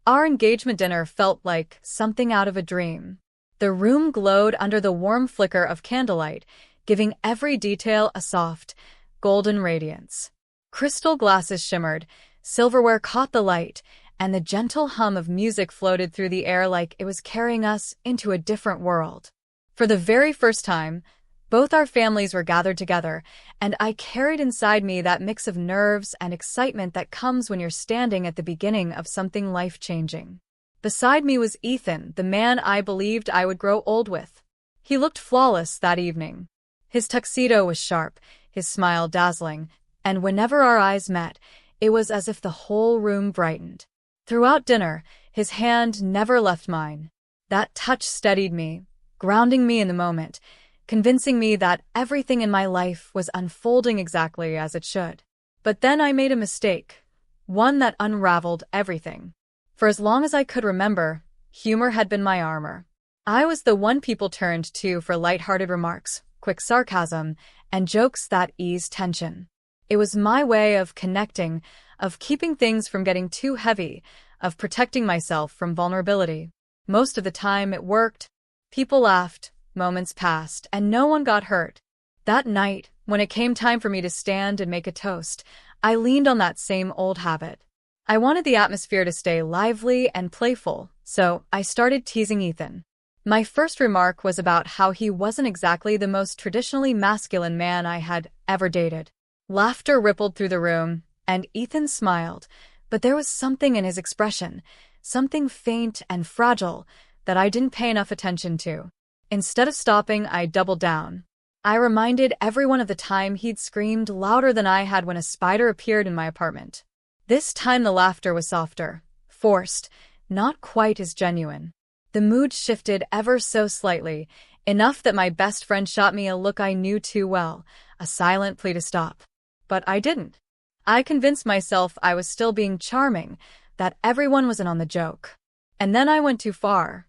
Our engagement dinner felt like something out of a dream. The room glowed under the warm flicker of candlelight, giving every detail a soft, golden radiance. Crystal glasses shimmered, silverware caught the light, and the gentle hum of music floated through the air like it was carrying us into a different world. For the very first time, both our families were gathered together, and I carried inside me that mix of nerves and excitement that comes when you're standing at the beginning of something life-changing. Beside me was Ethan, the man I believed I would grow old with. He looked flawless that evening. His tuxedo was sharp, his smile dazzling, and whenever our eyes met, it was as if the whole room brightened. Throughout dinner, his hand never left mine. That touch steadied me, grounding me in the moment, convincing me that everything in my life was unfolding exactly as it should. But then I made a mistake, one that unraveled everything. For as long as I could remember, humor had been my armor. I was the one people turned to for lighthearted remarks, quick sarcasm, and jokes that eased tension. It was my way of connecting, of keeping things from getting too heavy, of protecting myself from vulnerability. Most of the time it worked. People laughed, moments passed, and no one got hurt. That night, when it came time for me to stand and make a toast, I leaned on that same old habit. I wanted the atmosphere to stay lively and playful, so I started teasing Ethan. My first remark was about how he wasn't exactly the most traditionally masculine man I had ever dated. Laughter rippled through the room, and Ethan smiled, but there was something in his expression, something faint and fragile, that I didn't pay enough attention to. Instead of stopping, I doubled down. I reminded everyone of the time he'd screamed louder than I had when a spider appeared in my apartment. This time the laughter was softer, forced, not quite as genuine. The mood shifted ever so slightly, enough that my best friend shot me a look I knew too well, a silent plea to stop. But I didn't. I convinced myself I was still being charming, that everyone was in on the joke. And then I went too far.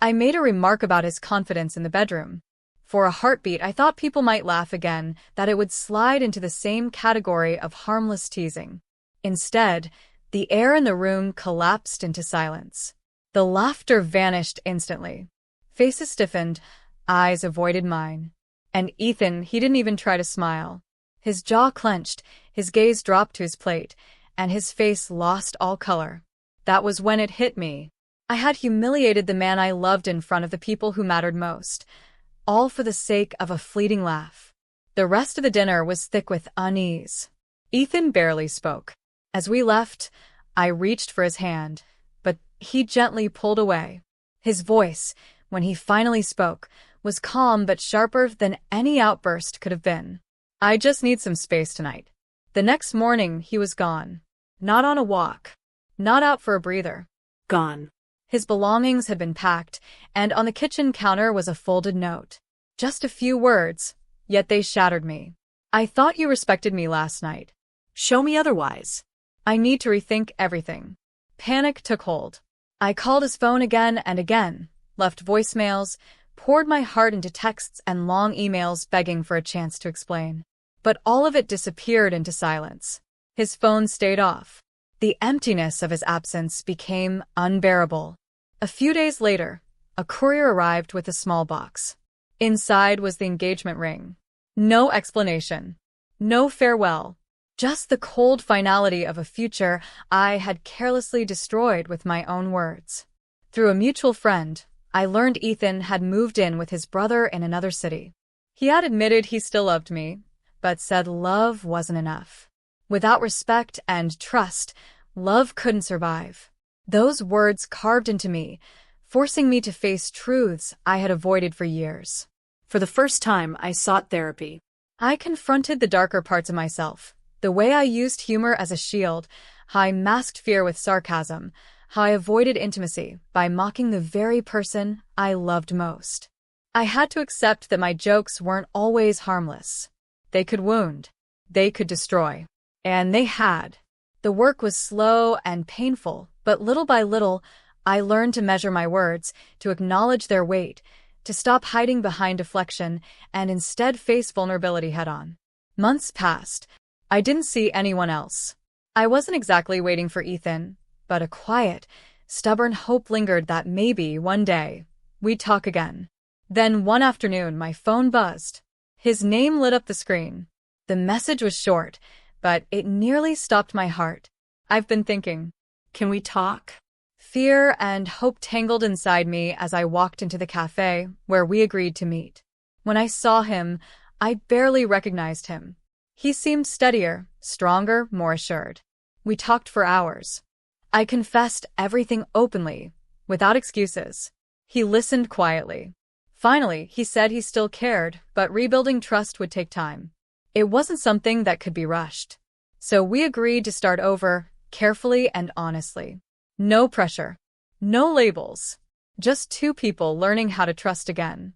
I made a remark about his confidence in the bedroom. For a heartbeat, I thought people might laugh again, that it would slide into the same category of harmless teasing. Instead, the air in the room collapsed into silence. The laughter vanished instantly. Faces stiffened, eyes avoided mine. And Ethan, he didn't even try to smile. His jaw clenched, his gaze dropped to his plate, and his face lost all color. That was when it hit me. I had humiliated the man I loved in front of the people who mattered most, all for the sake of a fleeting laugh. The rest of the dinner was thick with unease. Ethan barely spoke. As we left, I reached for his hand, but he gently pulled away. His voice, when he finally spoke, was calm but sharper than any outburst could have been. "I just need some space tonight." The next morning, he was gone. Not on a walk. Not out for a breather. Gone. His belongings had been packed, and on the kitchen counter was a folded note. Just a few words, yet they shattered me. "I thought you respected me last night. Show me otherwise. I need to rethink everything." Panic took hold. I called his phone again and again, left voicemails, poured my heart into texts and long emails begging for a chance to explain. But all of it disappeared into silence. His phone stayed off. The emptiness of his absence became unbearable. A few days later, a courier arrived with a small box. Inside was the engagement ring. No explanation. No farewell. Just the cold finality of a future I had carelessly destroyed with my own words. Through a mutual friend, I learned Ethan had moved in with his brother in another city. He had admitted he still loved me, but said love wasn't enough. Without respect and trust, love couldn't survive. Those words carved into me, forcing me to face truths I had avoided for years. For the first time, I sought therapy. I confronted the darker parts of myself, the way I used humor as a shield, how I masked fear with sarcasm, how I avoided intimacy by mocking the very person I loved most. I had to accept that my jokes weren't always harmless. They could wound. They could destroy. And they had. The work was slow and painful, but little by little, I learned to measure my words, to acknowledge their weight, to stop hiding behind deflection, and instead face vulnerability head-on. Months passed. I didn't see anyone else. I wasn't exactly waiting for Ethan, but a quiet, Stubborn hope lingered that maybe, one day, we'd talk again. Then one afternoon, my phone buzzed. His name lit up the screen. The message was short, but it nearly stopped my heart. "I've been thinking. Can we talk?" Fear and hope tangled inside me as I walked into the cafe where we agreed to meet. When I saw him, I barely recognized him. He seemed steadier, stronger, more assured. We talked for hours. I confessed everything openly, without excuses. He listened quietly. Finally, he said he still cared, but rebuilding trust would take time. It wasn't something that could be rushed. So we agreed to start over, carefully and honestly. No pressure. No labels. Just two people learning how to trust again.